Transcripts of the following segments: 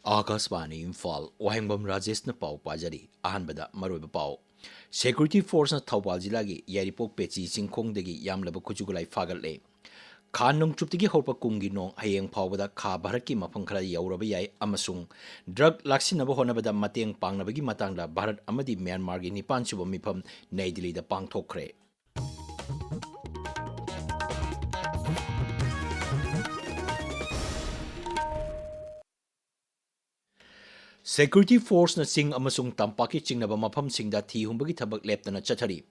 Akaswani Imphal Wahengbam Rajesh na pau pajari ahanbada maroiba pau Security Force na Thawbal Jilagi Yaripok Pechi Singkhongdagi yamlaba khujugulai fagatle Khanung chuptigi horpa kungi nong hayeng phawbada kha bharatki mafam khara yauraba yai amasung drug laksinaba honabada mateng pangnabagi matangda Bharat amadi Myanmar gi nipan suba mifam Nai Delhi da pangthokre Security Force na sing amasung tampaki chingnaba mafam singda thi humbagi thabak leptana chathari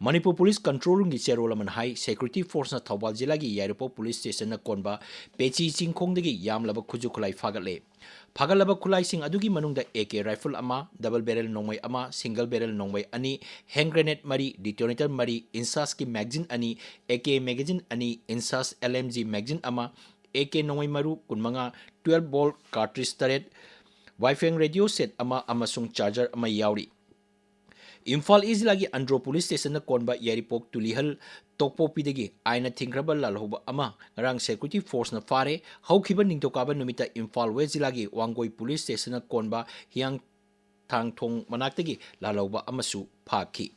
Manipur Police Control Room gi cherol aman hai Security Force na Thawbal Jila gi Yairpok Police Station na konba pechi chingkhongdagi yamlaba khuju khulai fagatle Fagalaba khulai sing adugi manungda AK rifle ama double barrel nongmai ama single barrel nongmai ani hand grenade mari detonator mari insas ki magazine ani AK magazine ani insas LMG magazine ama AK nongmai maru kunmanga 12 ball cartridge taret Wi-Fi radio set ama amasung charger ama yauri Imphal East lagi Andro Police Station na konba Yaripok Tulihal Tokpo Pidagi aina thingraba lalhoba ama ngarang Security Force na fare haukiba ningtokaba numita Imphal West lagi Wangoi Police Station na konba hiang thangthong manaktagi lalhoba amasu phaki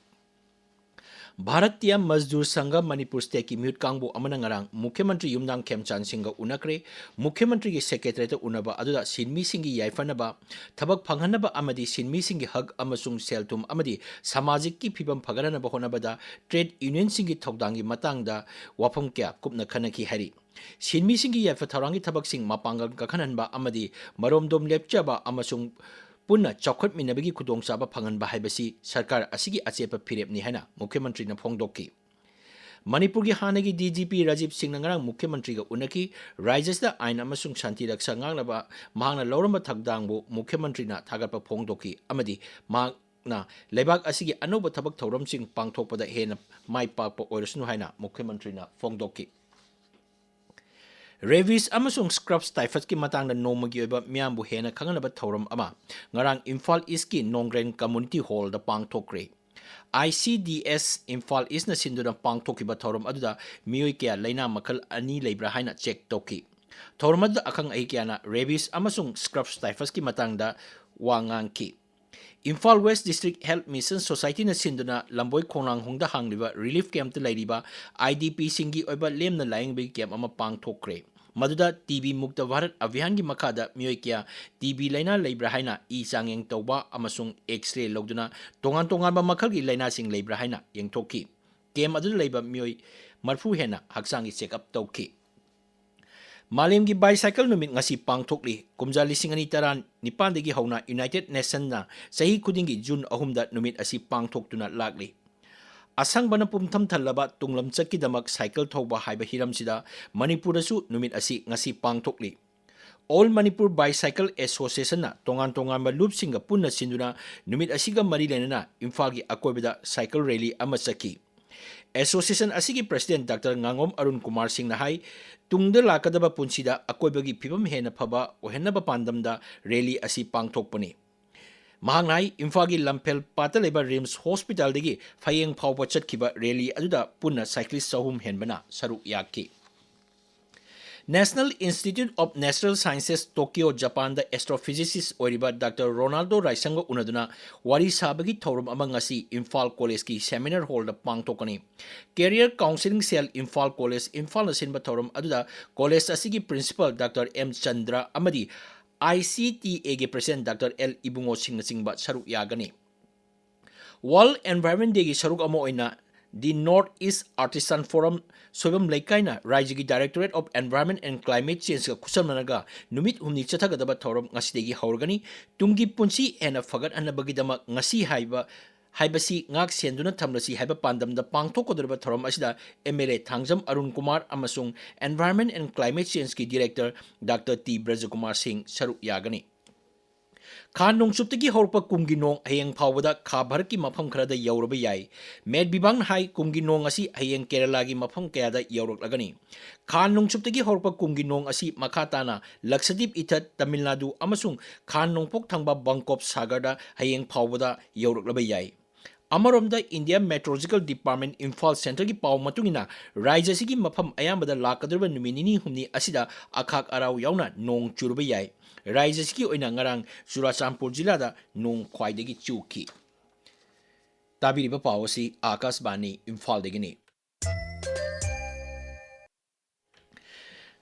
Bharatiya Mazdoor Sangha Manipur State ki mute kangbo amana ngarang Mukhyamantri Yumnang Khemchan Singha unakre Mukhyamantri gi secretary ta unaba aduda sinmi singi yaifanaba thabak phanghanaba amadi sinmi singi hak amasung seltum amadi samajik ki phibam phaganaba honabada trade union singi thokdangi matangda wafam kya kupna khanaki hari sinmi singi yaifa tharangi thabak sing mapangal kakhananba amadi maromdom lepchaba amasung Punna chokhat minabagi kudong saba phangan bahay basi sarkar asigi achepa phirep ni hana Mukhyamantri na phongdokki Manipur gi hanagi DGP Rajiv Singh ngarang Mukhyamantri ga unaki Rajas da aina amasung shanti raksa nganglaba mahangna lawramba thagdangbo Mukhyamantri na thagatpa phongdokki amadi mahangna lebak asigi anoba thabak thauram sing pangthokpada hena mai pakpa oirasnu haina Mukhyamantri na phongdokki Rabies amasung scrubs typhus ki matangda nomagi oiba miyambu hena khanganaba thauram ama ngarang Imphal East ki Nongren Community Hall da pangthokre ICDS Imphal East na sinduna pangthokiba thauram aduda miyoi kya laina makal ani leibra haina check toki thauram adu akhang ai kyana rabies amasung scrubs typhus ki matangda wangang ki Imphal West District Health Mission Society na sinduna lamboi khonang hungda hangliba relief camp ta lairiba IDP singi oiba lemna laing bi camp ama pangthokre Maduda TB Mukta Bharat Abhiyan gi makhada miyoi kya TB laina leibra haina I changeng tawba amasung X-ray logduna tongan ba makhal gi laina sing leibra haina yengthokki kem adu leiba miyoi marfu hena haksangi check up tawki Malim gi bicycle numit ngasi pangthokli kumja lising ani taran nipan degi hauna United Nation na sahi kudingi June 3 da numit asi pangthoktuna lagli Asang bana pumtham thalaba tunglam chakki damak cycle thoba haiba hiram sida Manipur su numit asi ngasi pangthokli All Manipur Bicycle Association na tongan ba loop singa punna sinduna numit asiga mari lenana Imphal gi akoibida cycle rally ama chaki Association asigi President Dr. Ngangom Arun Kumar Singh na hai tungda lakadaba punsida akoibagi phibam hena phaba ohenaba pandamda rally asi pangthokpani Mahangnai Imphal gi Lamphel pataleba Rims Hospital degi phayeng phawba chatkiba rally aduda punna cyclist sahum henbana saru yakki National Institute of Natural Sciences Tokyo Japan da astrophysicist oiriba Dr. Ronaldo Raisanga unaduna wari sabagi thorum amang ngasi Imphal College ki seminar hall da pangtokani Career Counseling Cell Imphal College Imphal na sinba thorum aduda college asigi principal Dr. M Chandra amadi ICTA ge president Dr. L Ibungo Singh na singba saruk yagani World Environment Day gi saruk amo oina The Northeast Artisan Forum Soibam Laikaina Rajigi Directorate of Environment and Climate Change ka kusamanaga numit humni chathagadaba thorum ngasidegi haurgani tungi punsi ena fagat anabagidama ngasi haibasi ngak senduna thamlasi haiba pandamda pangthokodrba thorum asida MLA Thangjam Arun Kumar amasung Environment and Climate Change ki Director Dr. T Brajakumar Singh saruk yagani Khan nongchuptagi horpa kumgi nong hayeng phawada kha bharki mafam kharada yauraba yai med bibang hai kumgi nong asi hayeng Kerala gi mafam kayada yauraklagani Khan nongchuptagi horpa kumgi nong asi makhatana Lakshadweep ithat Tamil Nadu amasung Khan nongpok thangba Bangkok Sagarda hayeng phawada yauraklaba yai Amaromda India Meteorological Department Imphal Center ki paw matungina raija sigi mafam ayambada lakadurba numinini humni asida akhak arau yauna nong churuba yai raija sigi oina ngarang Churachandpur jilada nong khwaidagi chuki tabiriba paw asi Akashbani Imphal degini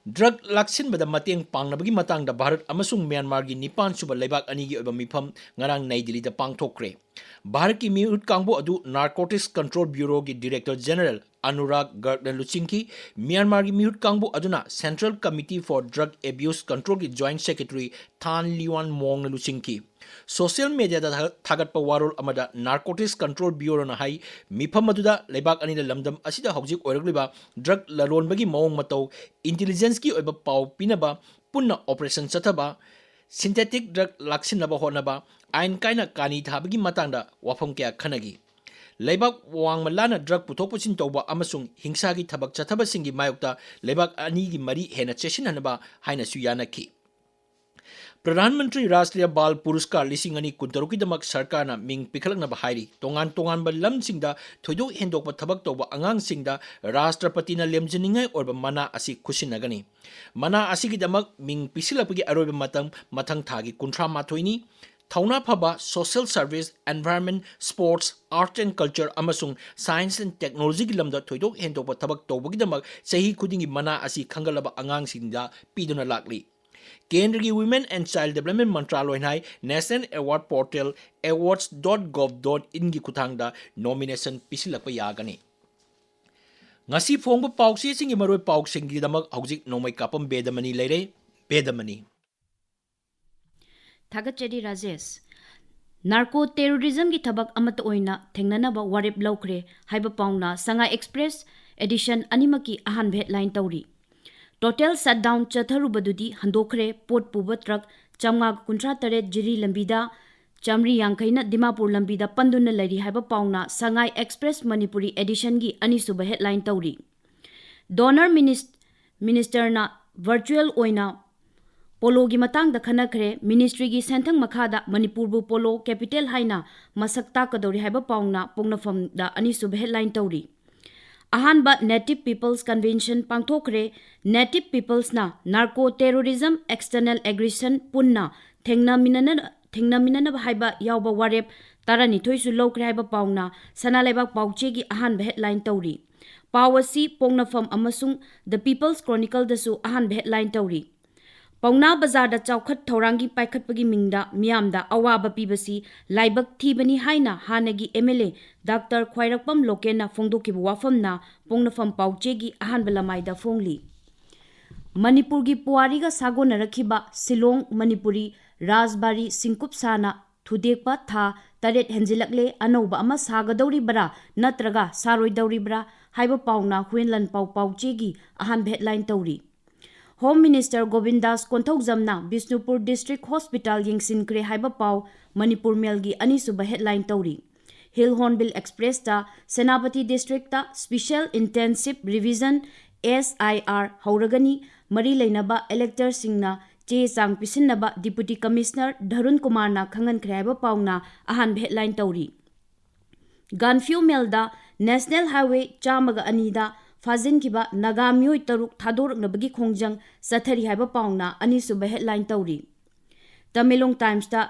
Drug laksinbada mateng pangnabagi matangda Bharat amasung Myanmar gi nipan suba lebak ani gi oba mifam ngarang Nai Delhi da pangthokre Bharat ki miut kangbo adu Narcotics Control Bureau gi Director General Anurag Gargna Luchinki Myanmar gi miut kangbo aduna Central Committee for Drug Abuse Control gi Joint Secretary Than Liwan Mong na Luchinki Social media da thagat pa warol amada Narcotics Control Bureau na hai mifam aduda lebak ani da lamdam asida hojik oiragliba drug lalon bagi maong matau intelligence ki oiba paw pinaba punna operation chathaba synthetic drug laksinaba honaba ain kaina kani thabagi matangda wafam kya khanagi leibak wangmalana drug puthok pusin tawba amasung hingsa gi thabak chathaba singi mayokta leibak ani gi mari hena chesin hanaba haina suyana ki Pradhan Mantri Rashtriya Bal Puruskar lisingani kuntaruki damak sarkarna ming pikhalakna bahari tongan tongan ba lamsingda thoidok hendokpa thabak tawba angang singda Rashtrapatina lemjaningai orba mana asi khusinagani mana asigi damak ming pisilapagi aroiba mathang thagi kunthra mathoini Thauna phaba social service environment sports art and culture amasung science and technology gi lamda thoidok hendokpa thabak tawbagi damak sahi khudingi mana asi khangalaba angang singda piduna lakli Kendra ki Women and Child Development Mantraloy hai National Award Portal awards.gov.in gi kuthangda nomination pisilakpa yagani ngasi phongba pawsi singi maroi pawsing gi damak hojik Nongmeikapam Bedamani leire Bedamani Thagachari Rajesh Narco terrorism ki thabak amata oina thengnanaba warip laukre haiba pauna Sanga Express edition animaki ahan headline tawri Total shutdown chatharubadudi handokre pot puba truck chamga kuntra taret jiri lambida chamri yangkaina Dimapur lambida panduna lari haiba pauna Sangai Express Manipuri edition gi anisuba headline tawri Donor Minister na virtual oina polo gi matang da khanakre ministry gi senthang makhada Manipur bu polo capital haina masakta kadori haiba pauna pongnafam da anisuba headline tawri Ahanba Native Peoples Convention pangthokre Native Peoples na narco terrorism external aggression punna thengna minana haiba yawba warep tarani thoisu lokre haiba pauna sanalebak pauche gi ahanba headline tawri pawasi pongnafam amasung The People's Chronicle dasu ahanba headline tawri Pauna Bazar da chawkhat thaurangi paikhatpagi mingda miyamda awaba pibasi laibak thibani haina hanagi MLA Dr. Khwairakpam Lokena phongdokibu wafamna pongnafam pauchegi ahanbalamaida phongli Manipur gi Puari ga sagona rakhiba Silong Manipuri Rajbari Singkup sana thudekpa tha taret henjilakle anauba ama sagadawri bara natraga saroi dawri bara haiba pauna huenlan pauchegi ahan headline tawri Home Minister Govindas Konthokjamna Bishnupur District Hospital yingsinkre haiba paw Manipur Melgi anisuba headline tawri Hill Hornbill Express ta Senapati District ta Special Intensive Revision SIR hauragani mari leinaba elector singna che chang pisinaba Deputy Commissioner Dharun Kumar na khangan khre haiba pawna ahan headline tawri Gunfew Melda National Highway chamaga anida Fazin kiba Nagamyoi taruk thadoruk nabagi khongjang sathari haiba pauna anisuba headline tawri Tamilong Times ta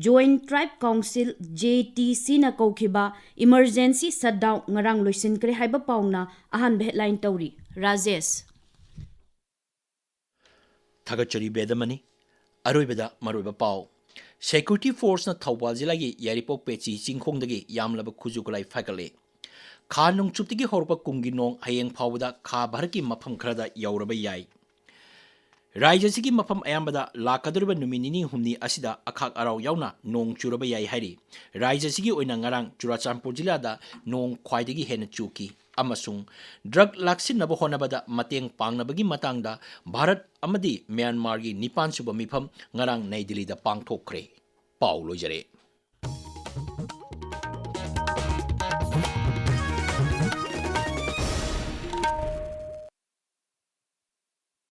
Joint Tribe Council JTC na kaukiba emergency shutdown ngarang loisin kre haiba pauna ahan headline tawri Rajesh Thagachari Bedamani Aroibada Maroiba Paw Security Force na Thawbal jilagi yaripok pechi chingkhongdagi yamlaba khujukulai phakale Kha nongchuptigi horpa kumgi nong hayeng phawda kha bharki mafam khrada yauraba yai Raijasigi mafam ayambada lakadurba numinini humni asida akhak arau yauna nong churaba yai hari Raijasigi oina ngarang Churachandpur jilada nong khwaidagi hena chuki amasung drug laksinaba honabada mateng pangnabagi matangda Bharat amadi Myanmar gi nipan suba mifam ngarang Nai Delhi da pangthokre Paw loijare